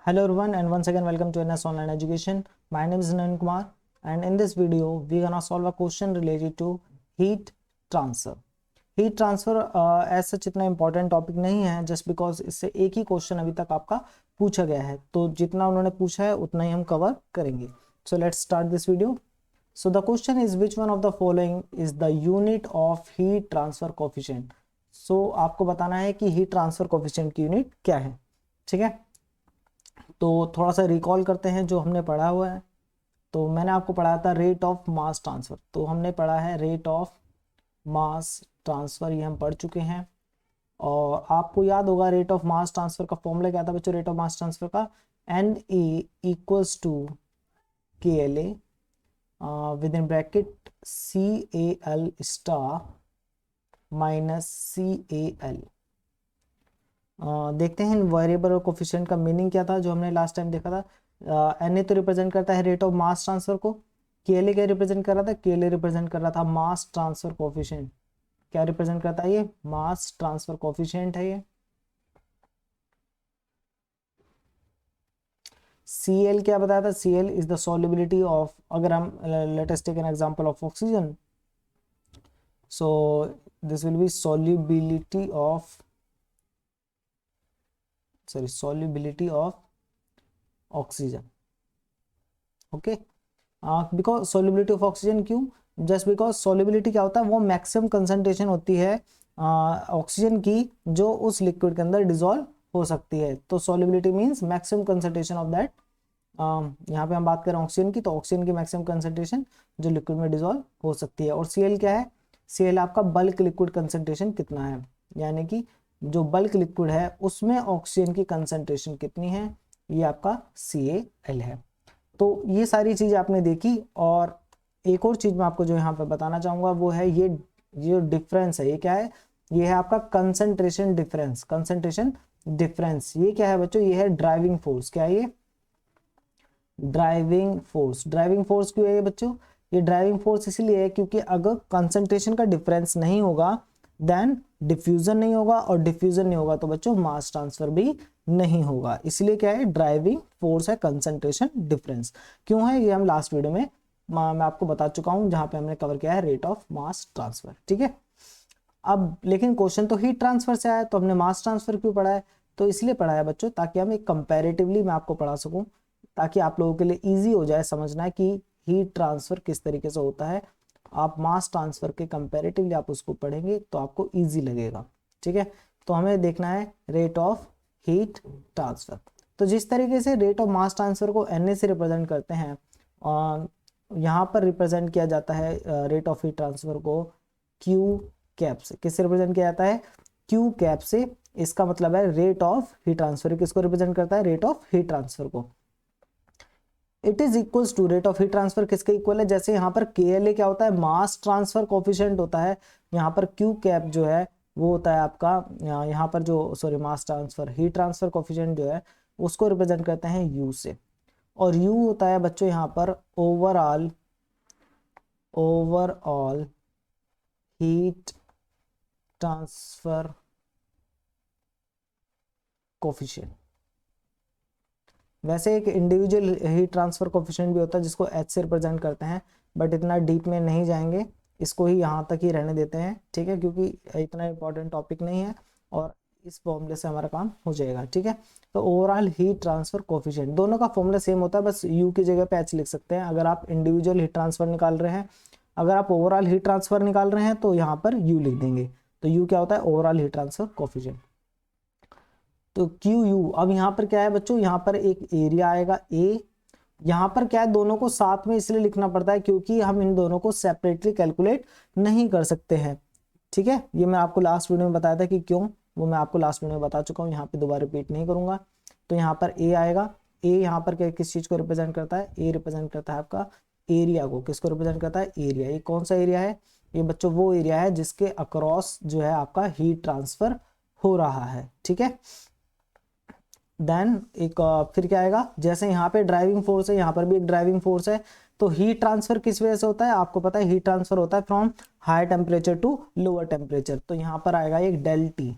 Hello everyone, and once again welcome to NS Online Education. My name is Nayan Kumar, and in this video we're gonna solve a question related to heat transfer. Heat transfer as such इतना important topic नहीं है, just because इससे एक ही question अभी तक आपका पूछा गया है, तो जितना उन्होंने पूछा है उतना ही हम कवर करेंगे. So let's start this video. So the question is which one of the following is the unit of heat transfer coefficient. So आपको बताना है कि हीट ट्रांसफर कोफिशिएंट की यूनिट क्या है. ठीक है, तो थोड़ा सा रिकॉल करते हैं जो हमने पढ़ा हुआ है. तो मैंने आपको पढ़ाया था रेट ऑफ मास ट्रांसफर, तो हमने पढ़ा है रेट ऑफ मास ट्रांसफर, ये हम पढ़ चुके हैं. और आपको याद होगा रेट ऑफ मास ट्रांसफर का फॉर्मूला क्या था बच्चों. रेट ऑफ मास ट्रांसफर का NA equals to KLA with in bracket CAL star minus CAL. देखते हैं वेरिएबल और कोफिशिएंट का मीनिंग क्या था जो हमने लास्ट टाइम देखा था. NA तो रिप्रेजेंट करता है रेट ऑफ मास ट्रांसफर को. KLA क्या रिप्रेजेंट कर रहा था. KLA रिप्रेजेंट कर रहा था मास ट्रांसफर कोफिशिएंट. क्या रिप्रेजेंट करता है ये. मास ट्रांसफर कोफिशिएंट है ये. CL क्या बताया था. CL is the solubility of, अगर हम let us take an example of oxygen, so this will be solubility of oxygen. Okay, because solubility of oxygen क्यों. जस्ट बिकॉज solubility क्या होता है, वो मैक्सिमम कंसंट्रेशन होती है ऑक्सीजन की जो उस लिक्विड के अंदर डिसॉल्व हो सकती है. तो solubility means maximum concentration of that. यहाँ पे हम बात कर रहे हैं ऑक्सीजन की, तो ऑक्सीजन की मैक्सिमम कंसंट्रेशन जो लिक्विड में डिसॉल्व हो सकती है. और CL क्या है. CL आपका बल्क लिक्विड कंसंट्रेशन कितना है, यानी कि जो बल्क लिक्विड है उसमें ऑक्सीजन की कंसंट्रेशन कितनी है, ये आपका CAL है. तो ये सारी चीज़ आपने देखी. और एक और चीज़ मैं आपको जो यहाँ पे बताना चाहूँगा वो है ये जो डिफरेंस है, ये क्या है. ये है आपका कंसंट्रेशन डिफरेंस. कंसंट्रेशन डिफरेंस ये क्या है बच्चों. ये है ड्राइविंग फोर्स. क्या है ये. Driving force. ड्राइविंग फोर्स क्यों है ये बच्चों. ये ड्राइविंग फोर्स इसलिए है क्योंकि अगर कंसंट्रेशन का डिफरेंस नहीं होगा देन डिफ्यूजन नहीं होगा, और डिफ्यूजन नहीं होगा तो बच्चों मास ट्रांसफर भी नहीं होगा. इसलिए क्या है ड्राइविंग फोर्स है कंसंट्रेशन डिफरेंस. क्यों है ये हम लास्ट वीडियो में मैं आपको बता चुका हूं, जहां पे हमने कवर किया है रेट ऑफ मास ट्रांसफर. ठीक है, अब लेकिन क्वेश्चन तो हीट ट्रांसफर से आया, तो हमने मास ट्रांसफर क्यों पढ़ा है. तो इसलिए पढ़ा है बच्चों ताकि हम एक कंपैरेटिवली मैं आपको पढ़ा सकूं, ताकि आप लोगों के लिए इजी हो जाए समझना कि हीट ट्रांसफर किस तरीके से होता है. आप मास ट्रांसफर के कंपैरेटिवली आप उसको पढ़ेंगे तो आपको इजी लगेगा. ठीक है, तो हमें देखना है रेट ऑफ हीट ट्रांसफर. तो जिस तरीके से रेट ऑफ मास ट्रांसफर को NA से रिप्रेजेंट करते हैं, यहाँ पर रिप्रेजेंट किया जाता है रेट ऑफ हीट ट्रांसफर को Q कैप से. किससे रिप्रेजेंट किया जाता है. Q कैप से. इसका मतलब है रेट ऑफ हीट ट्रांसफर किसको रिप्रेजेंट करता है. रेट ऑफ हीट ट्रांसफर को. It is equals to rate of heat transfer किसके इक्वल है. जैसे यहाँ पर KLA क्या होता है, मास ट्रांसफर कोफिशिएंट होता है. यहाँ पर Q कैप जो है वो होता है आपका, यहाँ पर जो sorry mass transfer heat transfer coefficient जो है उसको रिप्रेजेंट करते हैं U से. और U होता है बच्चों यहाँ पर ओवरऑल हीट ट्रांसफर कोफिशिएंट. वैसे एक इंडिविजुअल हीट ट्रांसफर कोफिशिएंट भी होता है जिसको H से रिप्रेजेंट करते हैं, बट इतना डीप में नहीं जाएंगे, इसको ही यहाँ तक ही रहने देते हैं. ठीक है, क्योंकि इतना इंपॉर्टेंट टॉपिक नहीं है और इस फॉर्मूले से हमारा काम हो जाएगा. ठीक है, तो ओवरऑल हीट ट्रांसफर कोफिशिएंट दोनों का फॉर्मूला सेम होता है, बस U की जगह पे H लिख सकते हैं अगर आप इंडिविजुअल हीट ट्रांसफर निकाल रहे हैं. अगर आप ओवरऑल हीट ट्रांसफर निकाल रहे हैं तो यहाँ पर U लिख देंगे. तो U क्या होता है, ओवरऑल हीट ट्रांसफर कोफिशिएंट. तो QU. अब यहाँ पर क्या है बच्चों, यहाँ पर एक एरिया आएगा A. यहाँ पर क्या है, दोनों को साथ में इसलिए लिखना पड़ता है क्योंकि हम इन दोनों को सेपरेटली कैलकुलेट नहीं कर सकते हैं. ठीक है, ये मैं आपको लास्ट वीडियो में बताया था कि क्यों, वो मैं आपको लास्ट वीडियो में बता चुका हूँ, यहाँ पे दोबारा रिपीट नहीं करूंगा. तो यहाँ पर A आएगा. A यहाँ पर किस चीज को रिप्रेजेंट करता है. A रिप्रेजेंट करता है आपका एरिया को. किसको रिप्रेजेंट करता है. एरिया. ये कौन सा एरिया है. ये बच्चों वो एरिया है जिसके अक्रॉस जो है आपका हीट ट्रांसफर हो रहा है. ठीक है, देन एक फिर क्या आएगा, जैसे यहाँ पे ड्राइविंग फोर्स है यहाँ पर भी एक ड्राइविंग फोर्स है. तो हीट ट्रांसफर किस वजह से होता है, आपको पता है हीट ट्रांसफर होता है from high temperature to lower temperature. तो यहाँ पर आएगा एक डेल T.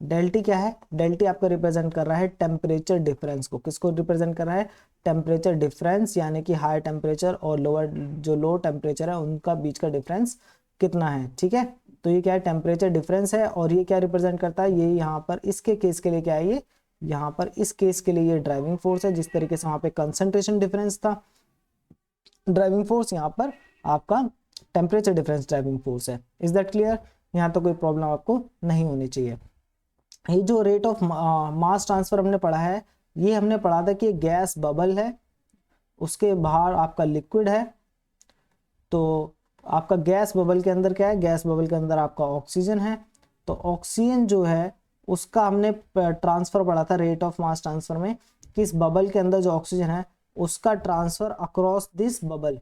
डेल टी क्या है, डेल टी आपका रिप्रेजेंट कर रहा है टेम्परेचर डिफरेंस को। किसको रिप्रेजेंट कर रहा है, टेम्परेचर डिफरेंस, यानी कि हाई टेम्परेचर और लोअर जो लो टेम्परेचर है उनका बीच का डिफरेंस कितना है, ठीक है। तो ये क्या है, टेम्परेचर डिफरेंस है। और ये क्या रिप्रेजेंट करता है, ये यहाँ पर इसके केस के लिए क्या है, ये यहाँ पर इस केस के लिए ये ड्राइविंग फोर्स है। जिस तरीके से वहां पे कंसंट्रेशन डिफरेंस था ड्राइविंग फोर्स, यहाँ पर आपका टेम्परेचर डिफरेंस ड्राइविंग फोर्स है। इज दैट क्लियर, यहाँ तो कोई प्रॉब्लम आपको नहीं होनी चाहिए। ये जो रेट ऑफ मास ट्रांसफर हमने पढ़ा है, ये हमने पढ़ा था कि गैस बबल है, उसके बाहर आपका लिक्विड है। तो आपका गैस बबल के अंदर क्या है, गैस बबल के अंदर आपका ऑक्सीजन है। तो ऑक्सीजन जो है उसका हमने ट्रांसफर पढ़ा था रेट ऑफ मास ट्रांसफर में, कि इस बबल के अंदर जो ऑक्सीजन है उसका ट्रांसफर अक्रॉस दिस बबल,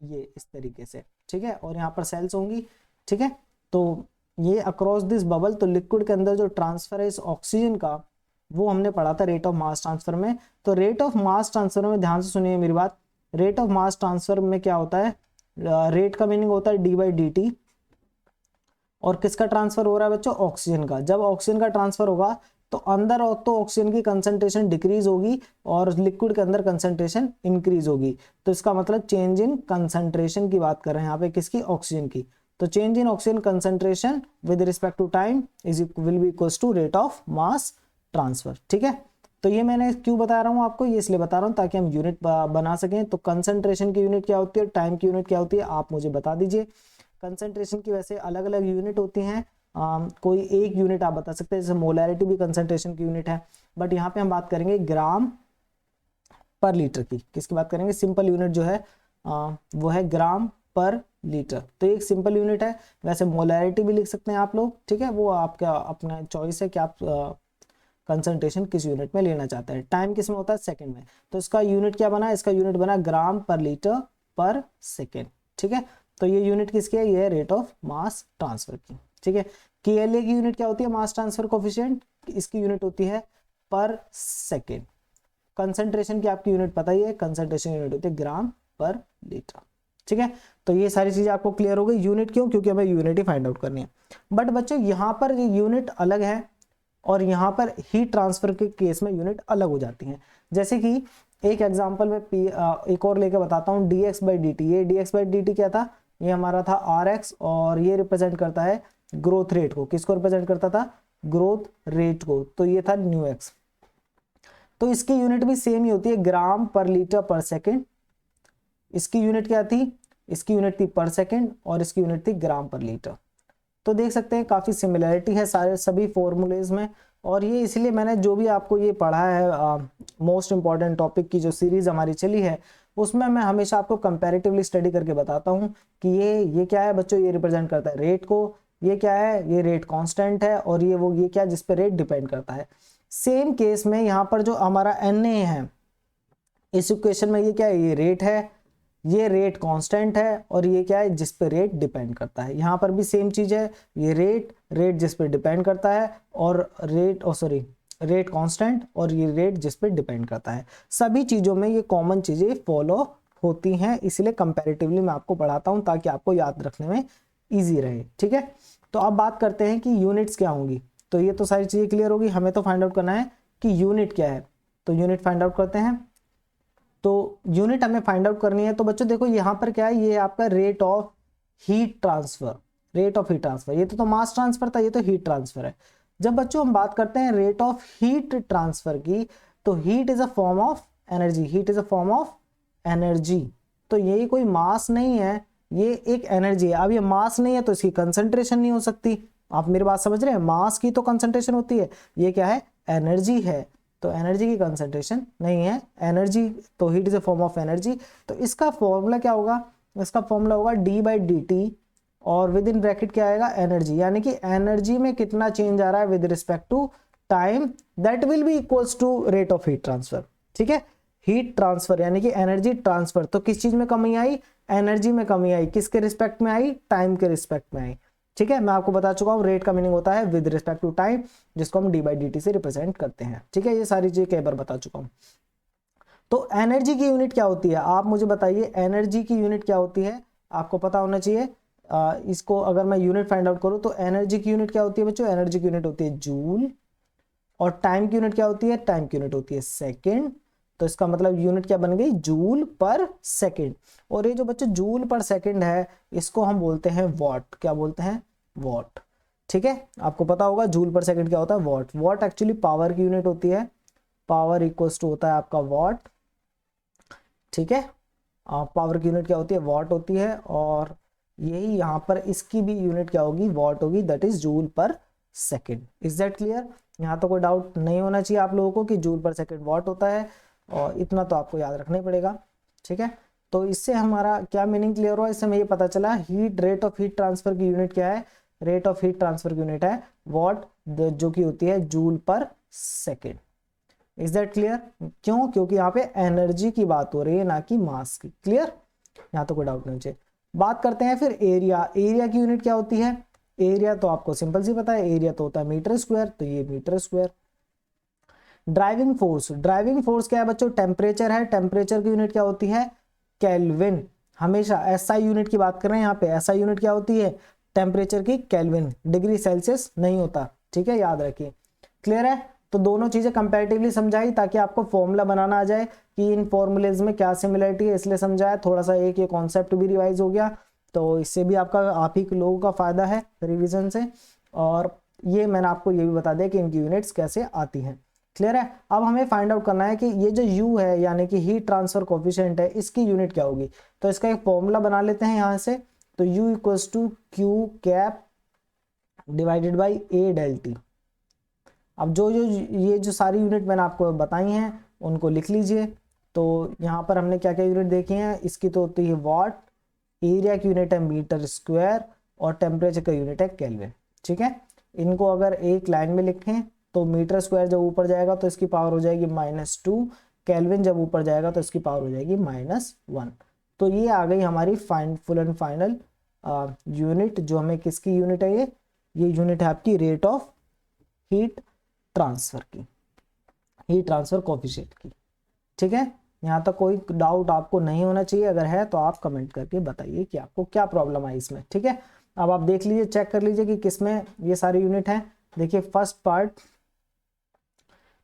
ये इस तरीके से, ठीक है। और यहाँ पर सेल्स होंगी, ठीक है। तो ये अक्रॉस दिस बबल, तो लिक्विड के अंदर जो ट्रांसफर है इस ऑक्सीजन का, वो हमने पढ़ा था रेट ऑफ मास ट्रांसफर में। तो रेट ऑफ मास ट्रांसफर में ध्यान से सुनिए मेरी बात, रेट ऑफ मास ट्रांसफर में क्या होता है, रेट का मीनिंग होता है डी बाई डी टी। और किसका ट्रांसफर हो रहा है बच्चों, ऑक्सीजन का। जब ऑक्सीजन का ट्रांसफर होगा तो अंदर तो ऑक्सीजन की कंसंट्रेशन डिक्रीज होगी और लिक्विड के अंदर कंसंट्रेशन इंक्रीज होगी। तो इसका मतलब चेंज इन कंसंट्रेशन की बात कर रहे हैं यहाँ पे, किसकी, ऑक्सीजन की। तो change in oxygen concentration with respect to time will be equals to rate of mass transfer, ठीक है। तो ये मैंने क्यों बता रहा हूँ आपको, ये इसलिए बता रहा हूँ ताकि हम यूनिट बना सकें। तो कंसंट्रेशन की यूनिट क्या होती है, टाइम की यूनिट क्या होती है, आप मुझे बता दीजिए। कंसंट्रेशन की वैसे अलग अलग यूनिट होती हैं, कोई एक यूनिट आप बता सकते हैं, जैसे मोलैरिटी भी कंसंट्रेशन की यूनिट है। बट यहाँ पे हम बात करेंगे ग्राम पर लीटर की। किसकी बात करेंगे, सिंपल यूनिट जो है वो है ग्राम पर लीटर। तो एक सिंपल यूनिट है। वैसे मोलैरिटी भी लिख सकते हैं आप लोग, ठीक है, वो आपका अपना चॉइस है कि आप कंसंट्रेशन किस यूनिट में लेना चाहते हैं। टाइम किस में होता है, सेकंड में। तो इसका यूनिट क्या बना, इसका यूनिट बना ग्राम पर लीटर पर सेकेंड, ठीक है। तो ये यूनिट किसकी है, ये है रेट ऑफ मास ट्रांसफर की, ठीक है। KLA की यूनिट क्या होती है, मास ट्रांसफर कोफिशिएंट, इसकी यूनिट होती है पर सेकेंड। कंसंट्रेशन की आपकी यूनिट पता ही है, कंसंट्रेशन यूनिट होती है ग्राम पर लीटर, ठीक है। तो ये सारी चीजें आपको क्लियर हो गई। यूनिट क्यों, क्योंकि हमें यूनिट ही फाइंड आउट करनी है। बट बच्चों यहाँ पर ये यूनिट अलग है और यहाँ पर हीट ट्रांसफर के केस में यूनिट अलग हो जाती हैं। जैसे कि एक एग्जांपल में एक और लेके बताता हूँ, dx/dt। ये dx/dt क्या था, ये हमारा था rx और ये रिप्रेजेंट करता है ग्रोथ रेट को। किसको रिप्रेजेंट करता था, ग्रोथ रेट को। तो ये था न्यू एक्स। तो इसकी यूनिट भी सेम ही होती है, ग्राम पर लीटर पर सेकेंड। इसकी यूनिट क्या थी, इसकी यूनिट थी पर सेकेंड और इसकी यूनिट थी ग्राम पर लीटर। तो देख सकते हैं काफी सिमिलरिटी है सारे सभी फॉर्मूलेज में। और ये इसलिए मैंने जो भी आपको ये पढ़ा है मोस्ट इंपॉर्टेंट टॉपिक की जो सीरीज हमारी चली है, उसमें मैं हमेशा आपको कंपैरेटिवली स्टडी करके बताता हूँ कि ये क्या है बच्चों, ये रिप्रेजेंट करता है रेट को, ये क्या है, ये रेट कांस्टेंट है, और ये क्या, जिस पे रेट डिपेंड करता है। सेम केस में यहाँ पर जो हमारा Na है इस इक्वेशन में, ये क्या है, ये रेट है, ये रेट कांस्टेंट है, और ये क्या है, जिस पे रेट डिपेंड करता है। यहाँ पर भी सेम चीज है, ये रेट जिस पे डिपेंड करता है, और रेट कांस्टेंट, और ये रेट जिस पे डिपेंड करता है। सभी चीजों में ये कॉमन चीजें फॉलो होती हैं, इसलिए कंपैरेटिवली मैं आपको पढ़ाता हूं ताकि आपको याद रखने में इजी रहे, ठीक है। तो अब बात करते हैं कि यूनिट्स क्या होंगी। तो ये तो सारी चीजें क्लियर होगी, हमें तो फाइंड आउट करना है कि यूनिट क्या है। तो यूनिट फाइंड आउट करते हैं। तो यूनिट हमें फाइंड आउट करनी है। तो बच्चों देखो यहाँ पर क्या है, ये आपका rate of heat transfer, rate of heat transfer. ये तो मास ट्रांसफर था, ये तो हीट ट्रांसफर है। जब बच्चों हम बात करते हैं रेट ऑफ हीट ट्रांसफर की, तो heat is a form of energy, heat is a form of energy. तो ये कोई मास नहीं है, ये एक एनर्जी है। अब ये मास नहीं है तो इसकी कंसंट्रेशन नहीं हो सकती। आप मेरी बात समझ रहे हैं, मास की तो कंसंट्रेशन होती है, ये क्या है, एनर्जी है। तो एनर्जी की कंसंट्रेशन नहीं है, एनर्जी, तो heat is a form of energy. तो इसका फॉर्मूला क्या होगा, इसका फॉर्मूला होगा d/dt, और विद इन ब्रैकेट क्या आएगा, एनर्जी, यानी कि एनर्जी में कितना चेंज आ रहा है with respect to time, that will be equals to rate of heat transfer, ठीक है। हीट ट्रांसफर यानी कि एनर्जी ट्रांसफर, तो किस चीज में कमी आई, एनर्जी में कमी आई। किसके रिस्पेक्ट में आई, टाइम के रिस्पेक्ट में आई, ठीक है। मैं आपको बता चुका हूं रेट का मीनिंग होता है विद रिस्पेक्ट टू टाइम, जिसको हम d/dt से रिप्रेजेंट करते हैं, ठीक है। ये सारी चीजें कई बार बता चुका हूं। तो एनर्जी की यूनिट क्या होती है, आप मुझे बताइए, एनर्जी की यूनिट क्या होती है, आपको पता होना चाहिए। इसको अगर मैं यूनिट फाइंड आउट करूँ तो एनर्जी की यूनिट क्या होती है बच्चों, एनर्जी की यूनिट होती है जूल, और टाइम की यूनिट क्या होती है, टाइम की यूनिट होती है सेकेंड। तो इसका मतलब यूनिट क्या बन गई, जूल पर सेकेंड। और ये जो बच्चों जूल पर सेकेंड है इसको हम बोलते हैं वॉट, क्या बोलते हैं, वॉट। ठीक है, आपको पता होगा जूल पर सेकेंड क्या होता है, वॉट। वॉट एक्चुअली पावर की यूनिट होती है, पावर इक्वल्स टू होता है आपका वॉट। ठीक है, पावर की यूनिट क्या होती है, वॉट होती है, और यही यहाँ पर इसकी भी यूनिट क्या होगी, वॉट होगी, दैट इज जूल पर सेकेंड। Is that clear? यहाँ तो कोई डाउट नहीं होना चाहिए आप लोगों को कि जूल पर सेकेंड वॉट होता है, और इतना तो आपको याद रखना ही पड़ेगा। ठीक है, तो इससे हमारा क्या मीनिंग क्लियर हुआ, इससे हमें ये पता चला heat, rate of heat transfer की यूनिट क्या है, रेट ऑफ हीट ट्रांसफर की यूनिट है वॉट, जो कि होती है जूल पर सेकेंड। Is that clear? क्यों? क्योंकि यहाँ पे एनर्जी की बात हो रही है ना कि मास की। क्लियर? यहाँ तो कोई डाउट नहीं चाहिए। बात करते हैं फिर एरिया। एरिया की यूनिट क्या होती है, एरिया तो आपको सिंपल सी पता है, एरिया तो होता है मीटर स्क्वायर, तो ये metre square. Driving force, driving force क्या है बच्चों, टेम्परेचर है, टेम्परेचर की यूनिट क्या होती है, केल्विन। हमेशा एसआई यूनिट की बात कर रहे हैं यहाँ पे, एसआई यूनिट क्या होती है, टेम्परेचर की केल्विन, डिग्री सेल्सियस नहीं होता। ठीक है, याद रखिए। क्लियर है? तो दोनों चीजें कंपैरेटिवली समझाई ताकि आपको फॉर्मूला बनाना आ जाए कि इन फॉर्मूलेज में क्या सिमिलरिटी है, इसलिए समझाया। थोड़ा सा एक ये कॉन्सेप्ट भी रिवाइज हो गया, तो इससे भी आपका, आप ही लोगों का फायदा है रिवीजन से। और ये मैंने आपको ये भी बता दिया कि इनकी यूनिट्स कैसे आती हैं। क्लियर है? अब हमें फाइंड आउट करना है कि ये जो U है यानी कि हीट ट्रांसफर कोफिशिएंट है, इसकी यूनिट क्या होगी। तो इसका एक फॉर्मूला बना लेते हैं यहाँ से। तो U equals to Q cap divided by A del T. अब जो जो ये जो सारी यूनिट मैंने आपको बताई हैं उनको लिख लीजिए। तो यहाँ पर हमने क्या क्या यूनिट देखी हैं, इसकी तो होती है वॉट, एरिया की यूनिट है मीटर स्क्वायर, और टेम्परेचर का यूनिट है केल्विन। ठीक है, इनको अगर एक लाइन में लिखें तो मीटर स्क्वायर जब ऊपर जाएगा तो इसकी पावर हो जाएगी -2, केल्विन जब ऊपर जाएगा तो इसकी पावर हो जाएगी -1। तो ये आ गई हमारी फुल एंड फाइनल यूनिट। जो हमें किसकी यूनिट है, ये यूनिट है आपकी रेट ऑफ हीट ट्रांसफर की, हीट ट्रांसफर कोफिशिएंट की। ठीक है, यहाँ तक कोई डाउट आपको नहीं होना चाहिए, अगर है तो आप कमेंट करके बताइए कि आपको क्या प्रॉब्लम आई इसमें। ठीक है, अब आप देख लीजिए, चेक कर लीजिए कि किसमें ये सारी यूनिट है। देखिए फर्स्ट पार्ट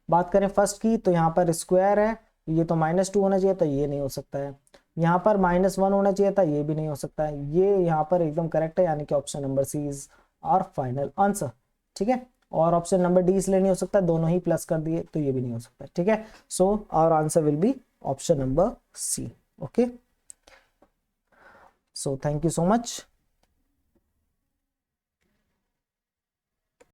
बात करें फर्स्ट की, तो यहाँ पर स्क्वायर है, ये तो -2 होना चाहिए था, ये नहीं हो सकता है। यहाँ पर -1 होना चाहिए था, ये भी नहीं हो सकता है। ये यहाँ पर एकदम करेक्ट है, यानी कि option number C is our final answer. ठीक है, और ऑप्शन नंबर डी इसलिए नहीं हो सकता, दोनों ही प्लस कर दिए तो ये भी नहीं हो सकता। ठीक है, so our answer will be option number C. Okay, so thank you so much.